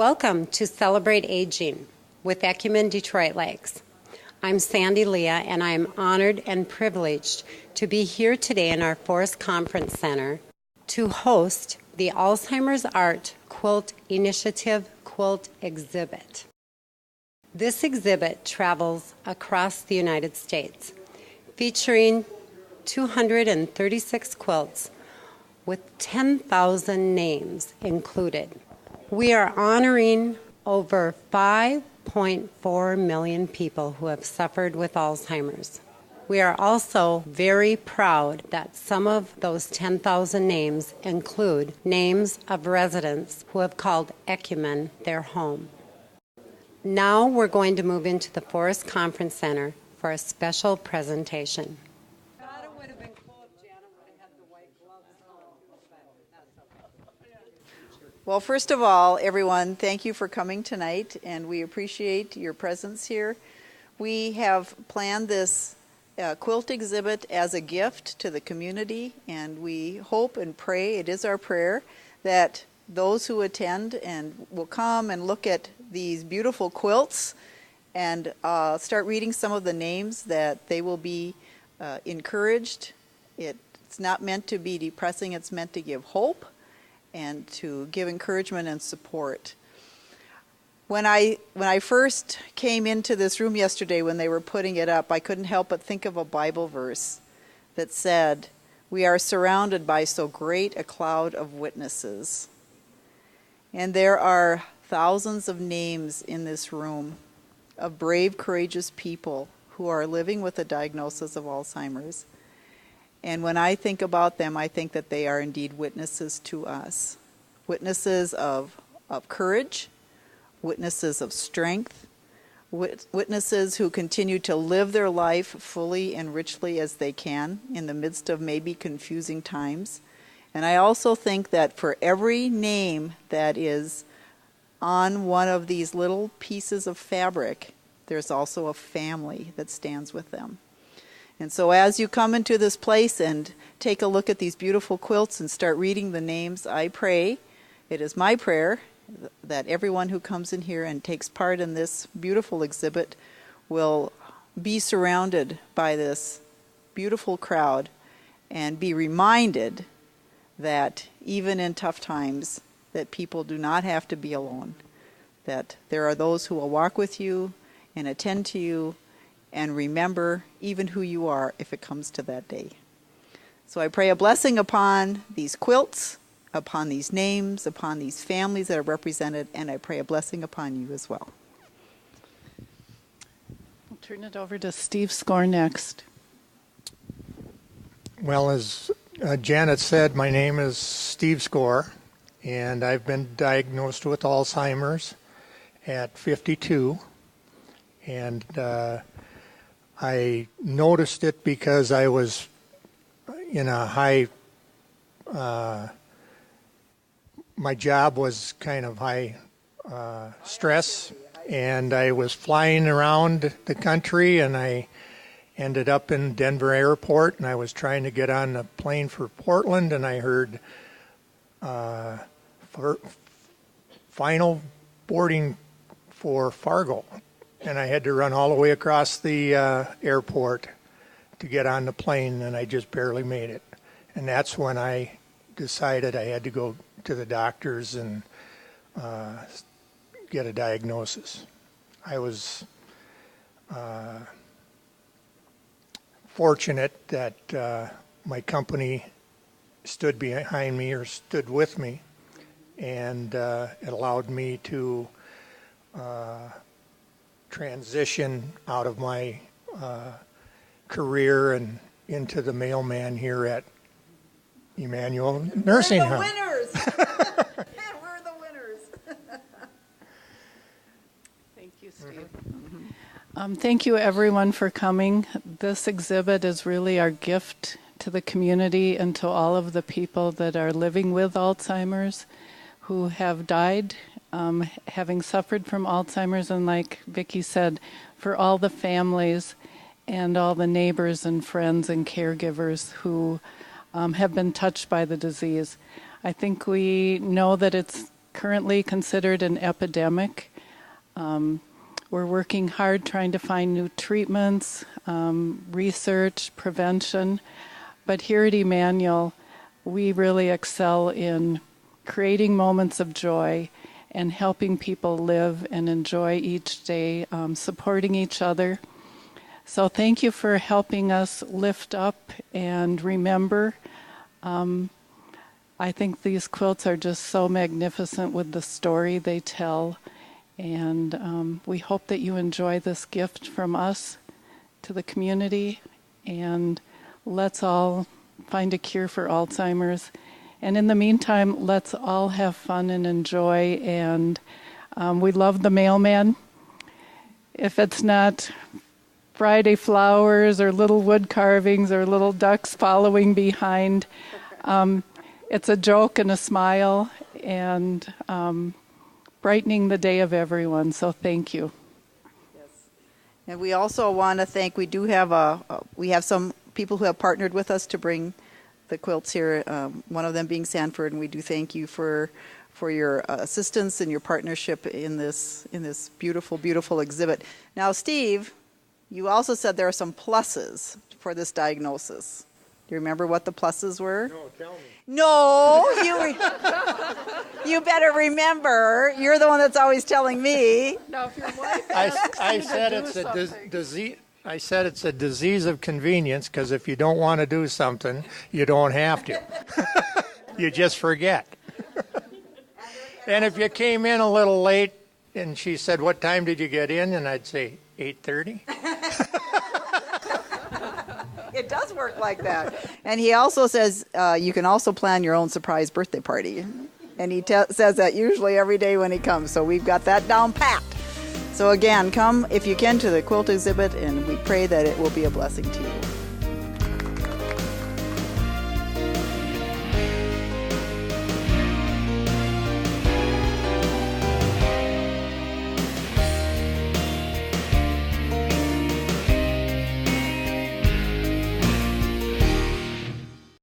Welcome to Celebrate Aging with Ecumen Detroit Lakes. I'm Sandy Leah, and I am honored and privileged to be here today in our Forest Conference Center to host the Alzheimer's Art Quilt Initiative Quilt Exhibit. This exhibit travels across the United States, featuring 236 quilts with 10,000 names included. We are honoring over 5.4 million people who have suffered with Alzheimer's. We are also very proud that some of those 10,000 names include names of residents who have called Ecumen their home. Now we're going to move into the Forest Conference Center for a special presentation. Well, first of all, everyone, thank you for coming tonight, and we appreciate your presence here. We have planned this quilt exhibit as a gift to the community, and we hope and pray, it is our prayer, that those who attend and will come and look at these beautiful quilts and start reading some of the names, that they will be encouraged. It's not meant to be depressing, it's meant to give hope and to give encouragement and support. When I first came into this room yesterday when they were putting it up, I couldn't help but think of a Bible verse that said, "We are surrounded by so great a cloud of witnesses." And there are thousands of names in this room of brave, courageous people who are living with a diagnosis of Alzheimer's. And when I think about them, I think that they are indeed witnesses to us. Witnesses of courage, witnesses of strength, witnesses who continue to live their life fully and richly as they can in the midst of maybe confusing times. And I also think that for every name that is on one of these little pieces of fabric, there's also a family that stands with them. And so as you come into this place and take a look at these beautiful quilts and start reading the names, I pray, it is my prayer, that everyone who comes in here and takes part in this beautiful exhibit will be surrounded by this beautiful crowd and be reminded that even in tough times, that people do not have to be alone, that there are those who will walk with you and attend to you and remember even who you are if it comes to that day. So I pray a blessing upon these quilts, upon these names, upon these families that are represented, and I pray a blessing upon you as well. I'll turn it over to Steve Score next. Well, as Janet said, my name is Steve Score, and I've been diagnosed with Alzheimer's at 52, and I noticed it because I was in a high, my job was kind of high stress, and I was flying around the country, and I ended up in Denver Airport, and I was trying to get on a plane for Portland, and I heard for final boarding for Fargo. And I had to run all the way across the airport to get on the plane, and I just barely made it. And that's when I decided I had to go to the doctors and get a diagnosis. I was fortunate that my company stood behind me or stood with me, and it allowed me to transition out of my career and into the mailman here at Emmanuel Nursing Home. We're the winners! We're the winners! Thank you, Steve. Thank you, everyone, for coming. This exhibit is really our gift to the community and to all of the people that are living with Alzheimer's, who have died having suffered from Alzheimer's, and like Vicki said, for all the families and all the neighbors and friends and caregivers who have been touched by the disease. I think we know that it's currently considered an epidemic. We're working hard trying to find new treatments, research, prevention. But here at Emmanuel, we really excel in creating moments of joy and helping people live and enjoy each day, supporting each other. So thank you for helping us lift up and remember. I think these quilts are just so magnificent with the story they tell. And we hope that you enjoy this gift from us to the community. And let's all find a cure for Alzheimer's. And in the meantime, let's all have fun and enjoy. And we love the mailman. If it's not Friday flowers or little wood carvings or little ducks following behind, it's a joke and a smile and brightening the day of everyone. So thank you. Yes. And we also want to thank, we have some people who have partnered with us to bring the quilts here, one of them being Sanford, and we do thank you for your assistance and your partnership in this beautiful, beautiful exhibit. Now, Steve, you also said there are some pluses for this diagnosis. Do you remember what the pluses were? No, tell me. No, you better remember. You're the one that's always telling me. Now, if your wife I said it's a disease. I said it's a disease of convenience because if you don't want to do something, you don't have to. You just forget. And if you came in a little late and she said, "What time did you get in?" and I'd say 8:30. It does work like that. And he also says you can also plan your own surprise birthday party. And he says that usually every day when he comes. So we've got that down pat. So again, come if you can to the quilt exhibit, and we pray that it will be a blessing to you.